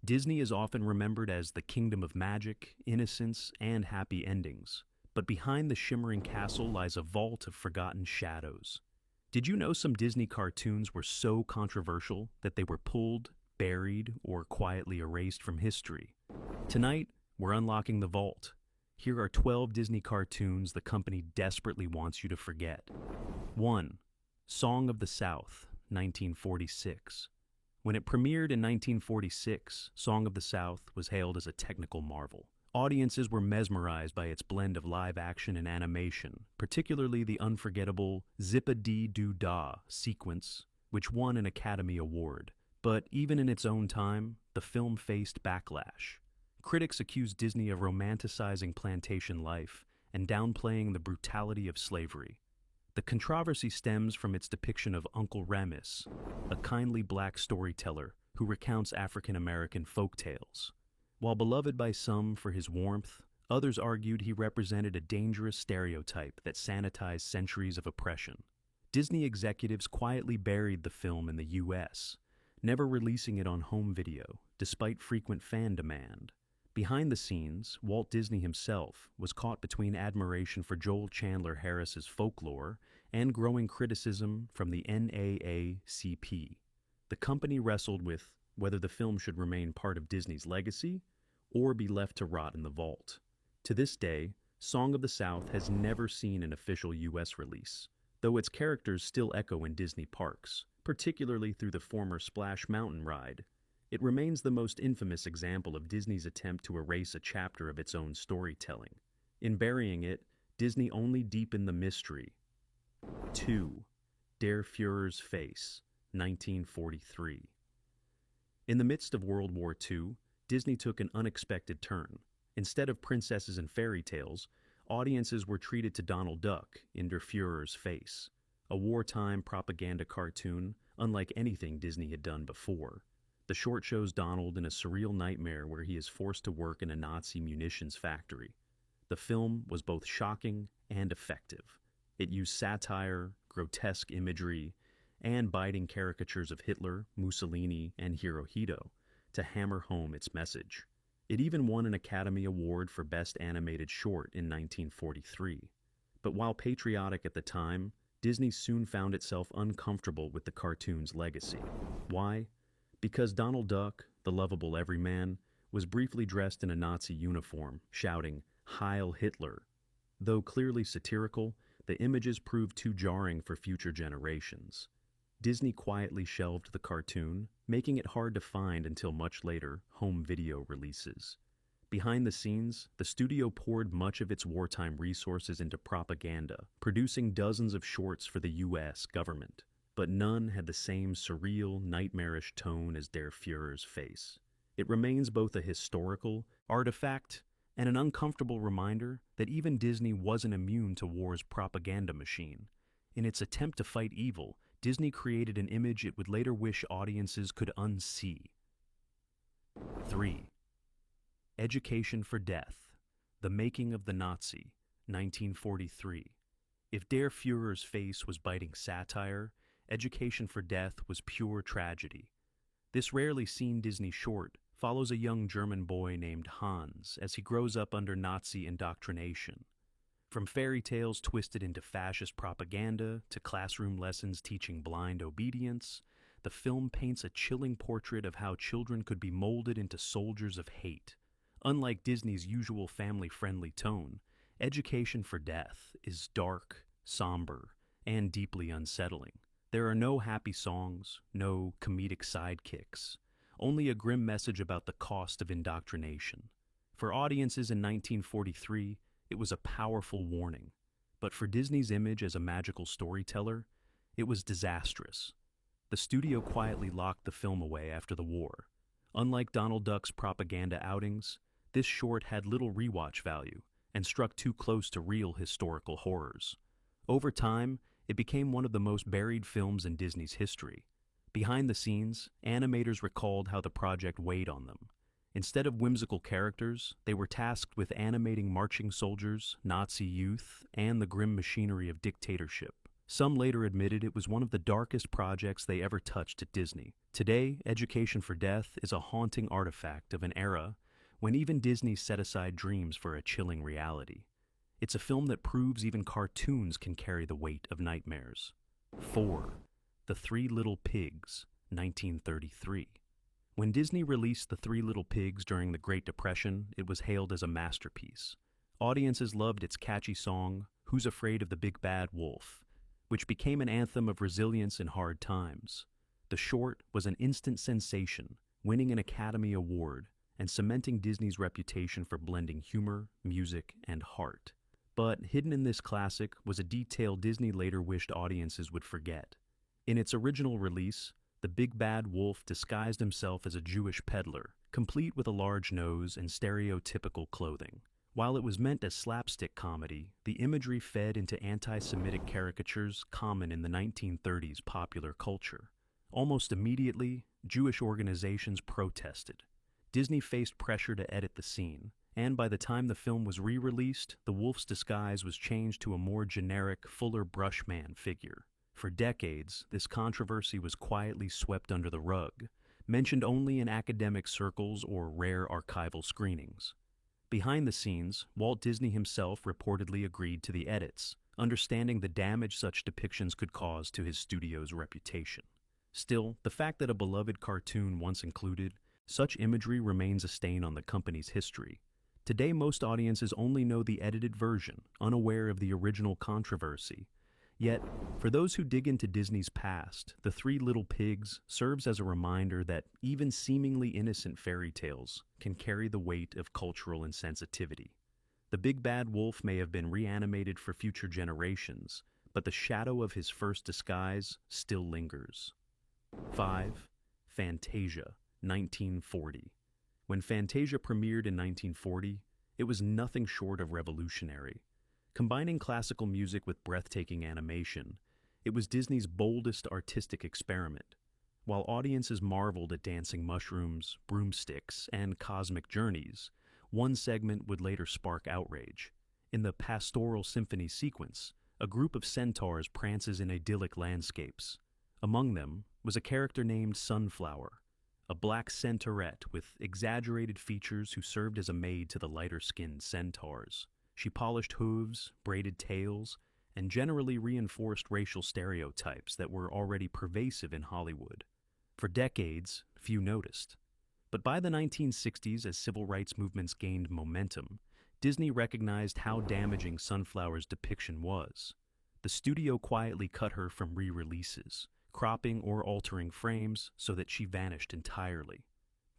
Disney is often remembered as the kingdom of magic, innocence, and happy endings. But behind the shimmering castle lies a vault of forgotten shadows. Did you know some Disney cartoons were so controversial that they were pulled, buried, or quietly erased from history? Tonight, we're unlocking the vault. Here are 12 Disney cartoons the company desperately wants you to forget. 1. Song of the South, 1946. When it premiered in 1946, Song of the South was hailed as a technical marvel. Audiences were mesmerized by its blend of live action and animation, particularly the unforgettable Zip-a-Dee-Doo-Dah sequence, which won an Academy Award. But even in its own time, the film faced backlash. Critics accused Disney of romanticizing plantation life and downplaying the brutality of slavery. The controversy stems from its depiction of Uncle Remus, a kindly black storyteller who recounts African-American folk tales. While beloved by some for his warmth, others argued he represented a dangerous stereotype that sanitized centuries of oppression. Disney executives quietly buried the film in the US, never releasing it on home video, despite frequent fan demand. Behind the scenes, Walt Disney himself was caught between admiration for Joel Chandler Harris's folklore and growing criticism from the NAACP. The company wrestled with whether the film should remain part of Disney's legacy or be left to rot in the vault. To this day, Song of the South has never seen an official US release, though its characters still echo in Disney parks, particularly through the former Splash Mountain ride. It remains the most infamous example of Disney's attempt to erase a chapter of its own storytelling. In burying it, Disney only deepened the mystery. 2. Der Führer's Face, 1943. In the midst of World War II, Disney took an unexpected turn. Instead of princesses and fairy tales, audiences were treated to Donald Duck in Der Führer's Face, a wartime propaganda cartoon unlike anything Disney had done before. The short shows Donald in a surreal nightmare where he is forced to work in a Nazi munitions factory. The film was both shocking and effective. It used satire, grotesque imagery, and biting caricatures of Hitler, Mussolini, and Hirohito to hammer home its message. It even won an Academy Award for Best Animated Short in 1943. But while patriotic at the time, Disney soon found itself uncomfortable with the cartoon's legacy. Why? Because Donald Duck, the lovable everyman, was briefly dressed in a Nazi uniform, shouting, "Heil Hitler." Though clearly satirical, the images proved too jarring for future generations. Disney quietly shelved the cartoon, making it hard to find until much later home video releases. Behind the scenes, the studio poured much of its wartime resources into propaganda, producing dozens of shorts for the US government. But none had the same surreal, nightmarish tone as Der Führer's Face. It remains both a historical artifact and an uncomfortable reminder that even Disney wasn't immune to war's propaganda machine. In its attempt to fight evil, Disney created an image it would later wish audiences could unsee. 3. Education for Death, The Making of the Nazi, 1943. If Der Führer's Face was biting satire, Education for Death was pure tragedy. This rarely seen Disney short follows a young German boy named Hans as he grows up under Nazi indoctrination. From fairy tales twisted into fascist propaganda to classroom lessons teaching blind obedience, the film paints a chilling portrait of how children could be molded into soldiers of hate. Unlike Disney's usual family-friendly tone, Education for Death is dark, somber, and deeply unsettling. There are no happy songs, no comedic sidekicks, only a grim message about the cost of indoctrination. For audiences in 1943, it was a powerful warning. But for Disney's image as a magical storyteller, it was disastrous. The studio quietly locked the film away after the war. Unlike Donald Duck's propaganda outings, this short had little rewatch value and struck too close to real historical horrors. Over time, it became one of the most buried films in Disney's history. Behind the scenes, animators recalled how the project weighed on them. Instead of whimsical characters, they were tasked with animating marching soldiers, Nazi youth, and the grim machinery of dictatorship. Some later admitted it was one of the darkest projects they ever touched at Disney. Today, Education for Death is a haunting artifact of an era when even Disney set aside dreams for a chilling reality. It's a film that proves even cartoons can carry the weight of nightmares. 4. The Three Little Pigs, 1933. When Disney released The Three Little Pigs during the Great Depression, it was hailed as a masterpiece. Audiences loved its catchy song, Who's Afraid of the Big Bad Wolf?, which became an anthem of resilience in hard times. The short was an instant sensation, winning an Academy Award and cementing Disney's reputation for blending humor, music, and heart. But hidden in this classic was a detail Disney later wished audiences would forget. In its original release, the Big Bad Wolf disguised himself as a Jewish peddler, complete with a large nose and stereotypical clothing. While it was meant as slapstick comedy, the imagery fed into anti-Semitic caricatures common in the 1930s popular culture. Almost immediately, Jewish organizations protested. Disney faced pressure to edit the scene, and by the time the film was re-released, the wolf's disguise was changed to a more generic Fuller Brushman figure. For decades, this controversy was quietly swept under the rug, mentioned only in academic circles or rare archival screenings. Behind the scenes, Walt Disney himself reportedly agreed to the edits, understanding the damage such depictions could cause to his studio's reputation. Still, the fact that a beloved cartoon once included such imagery remains a stain on the company's history. Today, most audiences only know the edited version, unaware of the original controversy. Yet, for those who dig into Disney's past, The Three Little Pigs serves as a reminder that even seemingly innocent fairy tales can carry the weight of cultural insensitivity. The Big Bad Wolf may have been reanimated for future generations, but the shadow of his first disguise still lingers. 5. Fantasia, 1940. When Fantasia premiered in 1940, it was nothing short of revolutionary. Combining classical music with breathtaking animation, it was Disney's boldest artistic experiment. While audiences marveled at dancing mushrooms, broomsticks, and cosmic journeys, one segment would later spark outrage. In the Pastoral Symphony sequence, a group of centaurs prances in idyllic landscapes. Among them was a character named Sunflower, a black centaurette with exaggerated features who served as a maid to the lighter-skinned centaurs. She polished hooves, braided tails, and generally reinforced racial stereotypes that were already pervasive in Hollywood. For decades, few noticed. But by the 1960s, as civil rights movements gained momentum, Disney recognized how damaging Sunflower's depiction was. The studio quietly cut her from re-releases, cropping or altering frames so that she vanished entirely.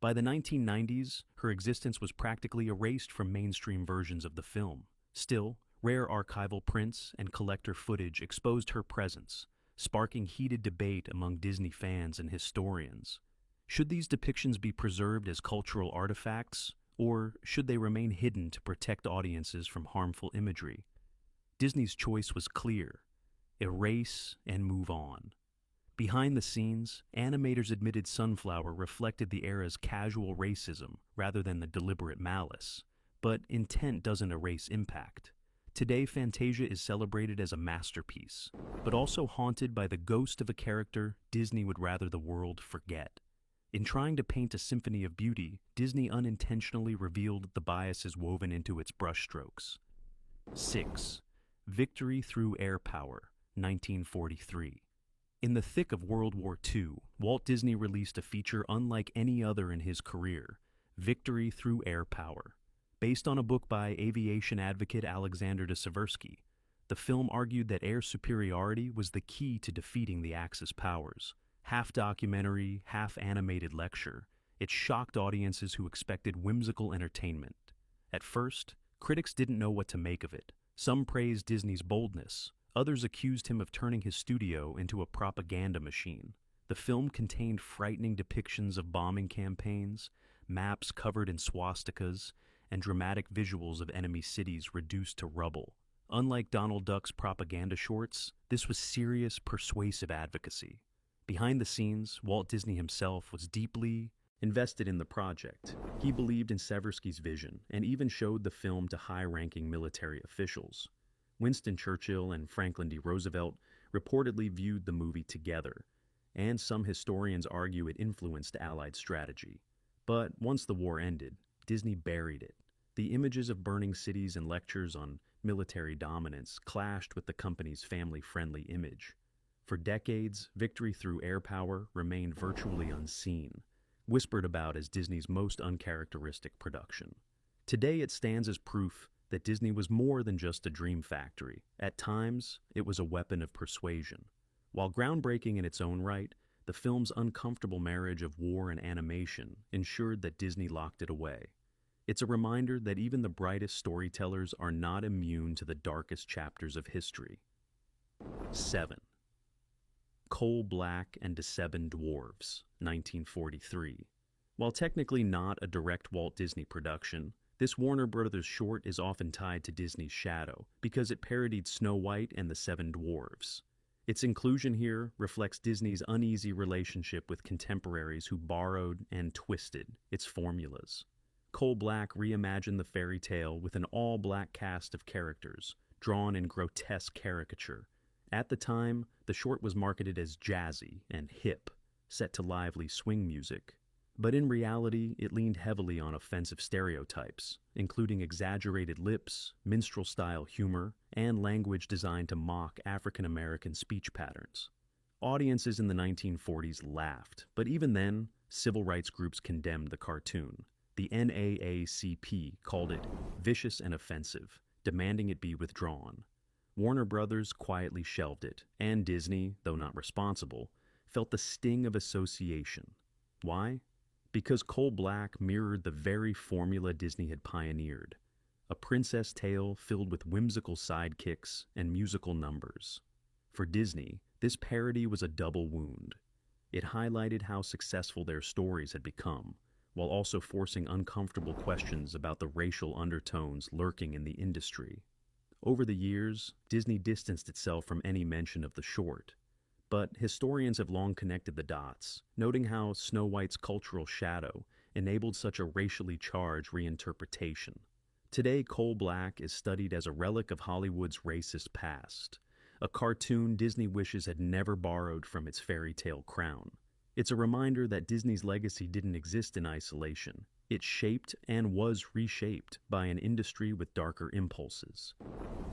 By the 1990s, her existence was practically erased from mainstream versions of the film. Still, rare archival prints and collector footage exposed her presence, sparking heated debate among Disney fans and historians. Should these depictions be preserved as cultural artifacts, or should they remain hidden to protect audiences from harmful imagery? Disney's choice was clear: erase and move on. Behind the scenes, animators admitted Sunflower reflected the era's casual racism rather than the deliberate malice. But intent doesn't erase impact. Today, Fantasia is celebrated as a masterpiece, but also haunted by the ghost of a character Disney would rather the world forget. In trying to paint a symphony of beauty, Disney unintentionally revealed the biases woven into its brushstrokes. 6. Victory Through Air Power, 1943. In the thick of World War II, Walt Disney released a feature unlike any other in his career, Victory Through Air Power. Based on a book by aviation advocate Alexander de Seversky, the film argued that air superiority was the key to defeating the Axis powers. Half documentary, half animated lecture, it shocked audiences who expected whimsical entertainment. At first, critics didn't know what to make of it. Some praised Disney's boldness, others accused him of turning his studio into a propaganda machine. The film contained frightening depictions of bombing campaigns, maps covered in swastikas, and dramatic visuals of enemy cities reduced to rubble. Unlike Donald Duck's propaganda shorts, this was serious, persuasive advocacy. Behind the scenes, Walt Disney himself was deeply invested in the project. He believed in Seversky's vision and even showed the film to high-ranking military officials. Winston Churchill and Franklin D. Roosevelt reportedly viewed the movie together, and some historians argue it influenced Allied strategy. But once the war ended, Disney buried it. The images of burning cities and lectures on military dominance clashed with the company's family-friendly image. For decades, victory through air power remained virtually unseen, whispered about as Disney's most uncharacteristic production. Today it stands as proof that Disney was more than just a dream factory. At times, it was a weapon of persuasion. While groundbreaking in its own right, the film's uncomfortable marriage of war and animation ensured that Disney locked it away. It's a reminder that even the brightest storytellers are not immune to the darkest chapters of history. 7. Coal Black and the Seven Dwarfs, 1943. While technically not a direct Walt Disney production, this Warner Brothers short is often tied to Disney's shadow because it parodied Snow White and the Seven Dwarfs. Its inclusion here reflects Disney's uneasy relationship with contemporaries who borrowed and twisted its formulas. Coal Black reimagined the fairy tale with an all-black cast of characters, drawn in grotesque caricature. At the time, the short was marketed as jazzy and hip, set to lively swing music. But in reality, it leaned heavily on offensive stereotypes, including exaggerated lips, minstrel-style humor, and language designed to mock African-American speech patterns. Audiences in the 1940s laughed, but even then, civil rights groups condemned the cartoon. The NAACP called it vicious and offensive, demanding it be withdrawn. Warner Brothers quietly shelved it, and Disney, though not responsible, felt the sting of association. Why? Because Coal Black mirrored the very formula Disney had pioneered, a princess tale filled with whimsical sidekicks and musical numbers. For Disney, this parody was a double wound. It highlighted how successful their stories had become, while also forcing uncomfortable questions about the racial undertones lurking in the industry. Over the years, Disney distanced itself from any mention of the short, but historians have long connected the dots, noting how Snow White's cultural shadow enabled such a racially charged reinterpretation. Today, Coal Black is studied as a relic of Hollywood's racist past, a cartoon Disney wishes had never borrowed from its fairy tale crown. It's a reminder that Disney's legacy didn't exist in isolation. It shaped and was reshaped by an industry with darker impulses.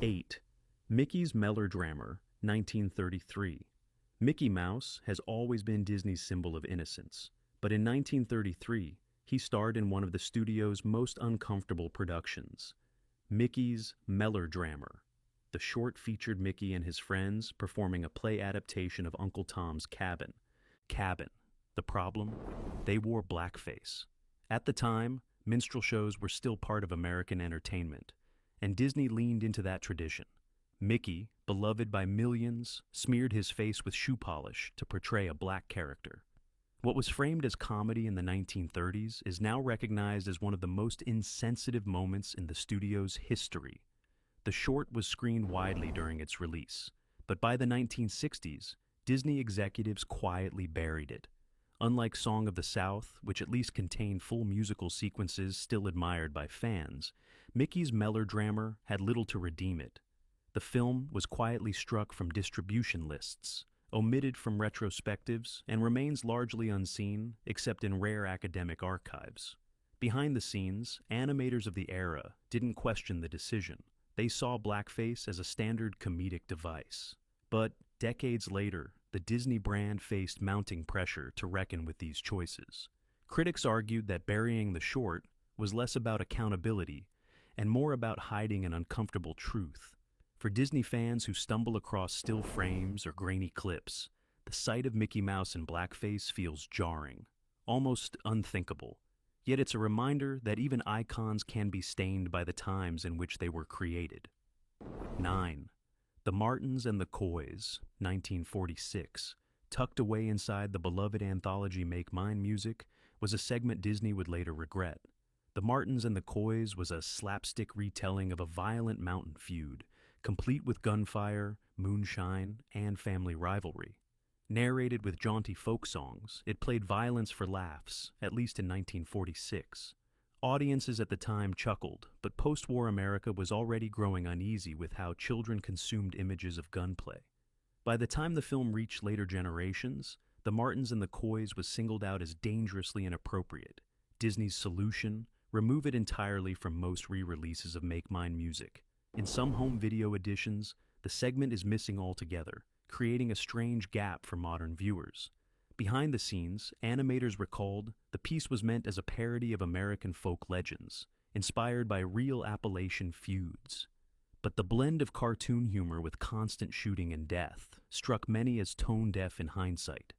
8. Mickey's Mellerdrammer, 1933. Mickey Mouse has always been Disney's symbol of innocence, but in 1933, he starred in one of the studio's most uncomfortable productions, Mickey's Mellerdrammer. The short featured Mickey and his friends performing a play adaptation of Uncle Tom's Cabin. The problem? They wore blackface. At the time, minstrel shows were still part of American entertainment, and Disney leaned into that tradition. Mickey, beloved by millions, smeared his face with shoe polish to portray a black character. What was framed as comedy in the 1930s is now recognized as one of the most insensitive moments in the studio's history. The short was screened widely during its release, but by the 1960s, Disney executives quietly buried it. Unlike Song of the South, which at least contained full musical sequences still admired by fans, Mickey's Mellerdrammer had little to redeem it. The film was quietly struck from distribution lists, omitted from retrospectives, and remains largely unseen except in rare academic archives. Behind the scenes, animators of the era didn't question the decision. They saw blackface as a standard comedic device. But decades later, the Disney brand faced mounting pressure to reckon with these choices. Critics argued that burying the short was less about accountability and more about hiding an uncomfortable truth. For Disney fans who stumble across still frames or grainy clips, the sight of Mickey Mouse in blackface feels jarring, almost unthinkable. Yet it's a reminder that even icons can be stained by the times in which they were created. 9. The Martins and the Coys, 1946, tucked away inside the beloved anthology Make Mine Music, was a segment Disney would later regret. The Martins and the Coys was a slapstick retelling of a violent mountain feud, complete with gunfire, moonshine, and family rivalry. Narrated with jaunty folk songs, it played violence for laughs, at least in 1946. Audiences at the time chuckled, but post-war America was already growing uneasy with how children consumed images of gunplay. By the time the film reached later generations, The Martins and the Coys was singled out as dangerously inappropriate. Disney's solution: remove it entirely from most re-releases of Make Mine music. In some home video editions, the segment is missing altogether, creating a strange gap for modern viewers. Behind the scenes, animators recalled the piece was meant as a parody of American folk legends, inspired by real Appalachian feuds. But the blend of cartoon humor with constant shooting and death struck many as tone-deaf in hindsight.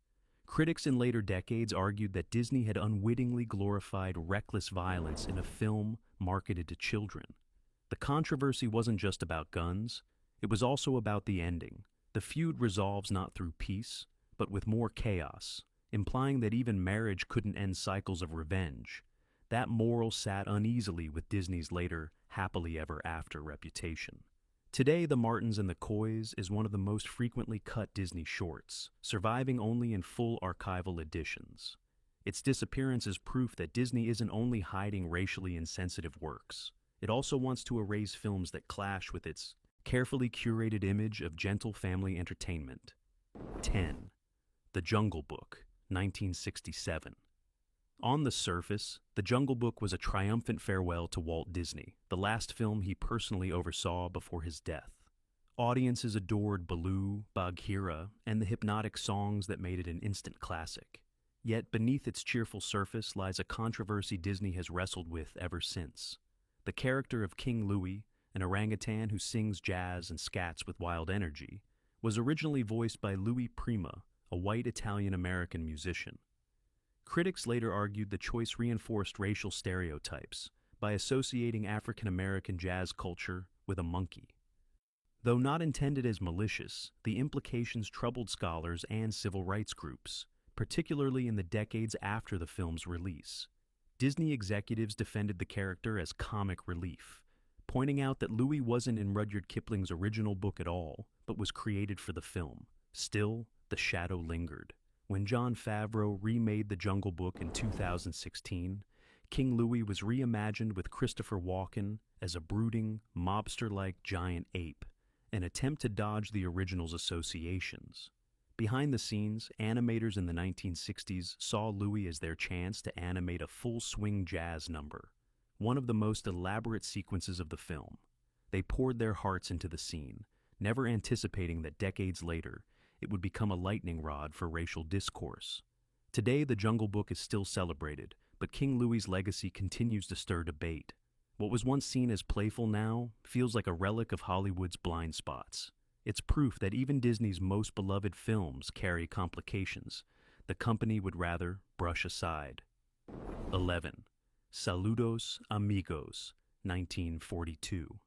Critics in later decades argued that Disney had unwittingly glorified reckless violence in a film marketed to children. The controversy wasn't just about guns, it was also about the ending. The feud resolves not through peace, but with more chaos, implying that even marriage couldn't end cycles of revenge. That moral sat uneasily with Disney's later happily ever after reputation. Today, The Martins and the Coys is one of the most frequently cut Disney shorts, surviving only in full archival editions. Its disappearance is proof that Disney isn't only hiding racially insensitive works, it also wants to erase films that clash with its carefully curated image of gentle family entertainment. 10. The Jungle Book, 1967. On the surface, The Jungle Book was a triumphant farewell to Walt Disney, the last film he personally oversaw before his death. Audiences adored Baloo, Bagheera, and the hypnotic songs that made it an instant classic. Yet beneath its cheerful surface lies a controversy Disney has wrestled with ever since. The character of King Louie, an orangutan who sings jazz and scats with wild energy, was originally voiced by Louis Prima, a white Italian-American musician. Critics later argued the choice reinforced racial stereotypes by associating African-American jazz culture with a monkey. Though not intended as malicious, the implications troubled scholars and civil rights groups, particularly in the decades after the film's release. Disney executives defended the character as comic relief, pointing out that Louis wasn't in Rudyard Kipling's original book at all, but was created for the film. Still, the shadow lingered. When Jon Favreau remade The Jungle Book in 2016, King Louie was reimagined with Christopher Walken as a brooding, mobster-like giant ape, an attempt to dodge the original's associations. Behind the scenes, animators in the 1960s saw Louie as their chance to animate a full-swing jazz number, one of the most elaborate sequences of the film. They poured their hearts into the scene, never anticipating that decades later, it would become a lightning rod for racial discourse. Today, The Jungle Book is still celebrated, but King Louie's legacy continues to stir debate. What was once seen as playful now feels like a relic of Hollywood's blind spots. It's proof that even Disney's most beloved films carry complications the company would rather brush aside. 11. Saludos Amigos, 1942.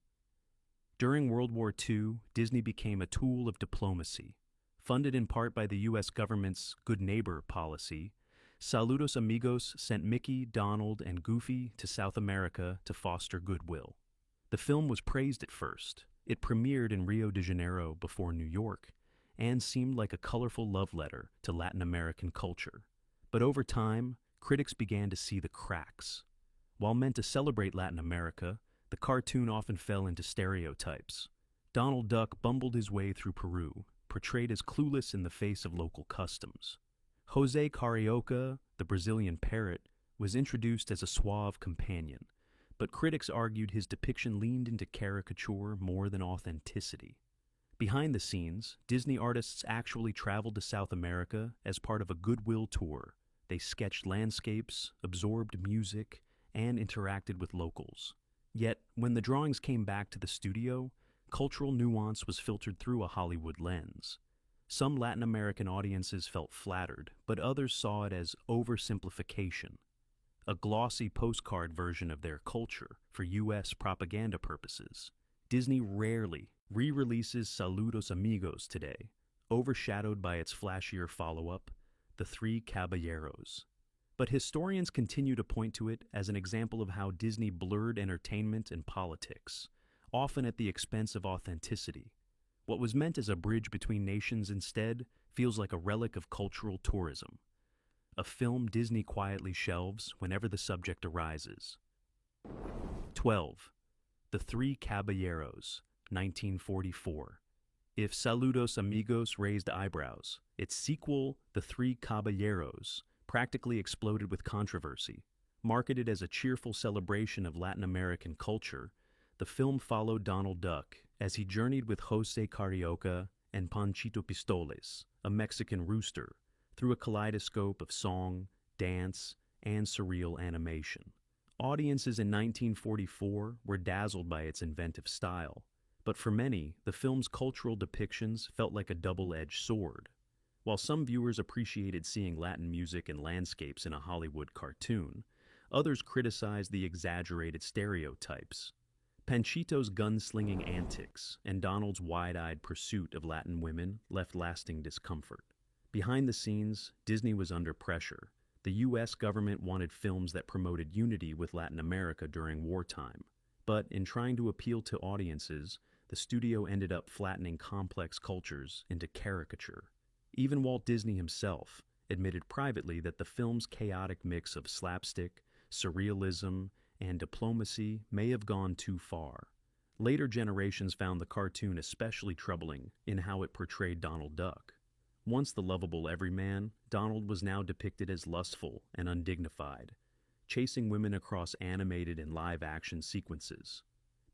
During World War II, Disney became a tool of diplomacy. Funded in part by the U.S. government's Good Neighbor policy, Saludos Amigos sent Mickey, Donald, and Goofy to South America to foster goodwill. The film was praised at first. It premiered in Rio de Janeiro before New York, and seemed like a colorful love letter to Latin American culture. But over time, critics began to see the cracks. While meant to celebrate Latin America, the cartoon often fell into stereotypes. Donald Duck bumbled his way through Peru, portrayed as clueless in the face of local customs. Jose Carioca, the Brazilian parrot, was introduced as a suave companion, but critics argued his depiction leaned into caricature more than authenticity. Behind the scenes, Disney artists actually traveled to South America as part of a goodwill tour. They sketched landscapes, absorbed music, and interacted with locals. Yet, when the drawings came back to the studio, cultural nuance was filtered through a Hollywood lens. Some Latin American audiences felt flattered, but others saw it as oversimplification, a glossy postcard version of their culture for U.S. propaganda purposes. Disney rarely re-releases Saludos Amigos today, overshadowed by its flashier follow-up, The Three Caballeros. But historians continue to point to it as an example of how Disney blurred entertainment and politics, often at the expense of authenticity. What was meant as a bridge between nations instead feels like a relic of cultural tourism, a film Disney quietly shelves whenever the subject arises. 12. The Three Caballeros, 1944. If Saludos Amigos raised eyebrows, its sequel, The Three Caballeros, practically exploded with controversy. Marketed as a cheerful celebration of Latin American culture, the film followed Donald Duck as he journeyed with Jose Carioca and Panchito Pistoles, a Mexican rooster, through a kaleidoscope of song, dance, and surreal animation. Audiences in 1944 were dazzled by its inventive style, but for many, the film's cultural depictions felt like a double-edged sword. While some viewers appreciated seeing Latin music and landscapes in a Hollywood cartoon, others criticized the exaggerated stereotypes. Panchito's gunslinging antics and Donald's wide-eyed pursuit of Latin women left lasting discomfort. Behind the scenes, Disney was under pressure. The U.S. government wanted films that promoted unity with Latin America during wartime. But in trying to appeal to audiences, the studio ended up flattening complex cultures into caricature. Even Walt Disney himself admitted privately that the film's chaotic mix of slapstick, surrealism, and diplomacy may have gone too far. Later generations found the cartoon especially troubling in how it portrayed Donald Duck. Once the lovable everyman, Donald was now depicted as lustful and undignified, chasing women across animated and live-action sequences.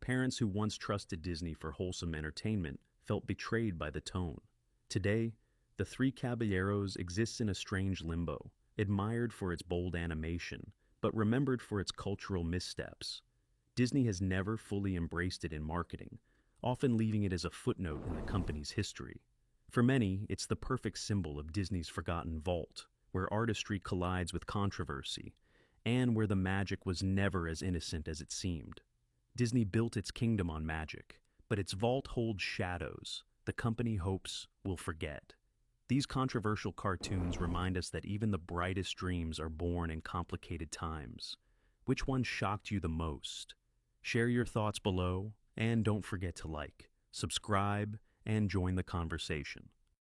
Parents who once trusted Disney for wholesome entertainment felt betrayed by the tone. Today, The Three Caballeros exists in a strange limbo, admired for its bold animation, but remembered for its cultural missteps. Disney has never fully embraced it in marketing, often leaving it as a footnote in the company's history. For many, it's the perfect symbol of Disney's forgotten vault, where artistry collides with controversy, and where the magic was never as innocent as it seemed. Disney built its kingdom on magic, but its vault holds shadows the company hopes we'll forget. These controversial cartoons remind us that even the brightest dreams are born in complicated times. Which one shocked you the most? Share your thoughts below, and don't forget to like, subscribe, and join the conversation.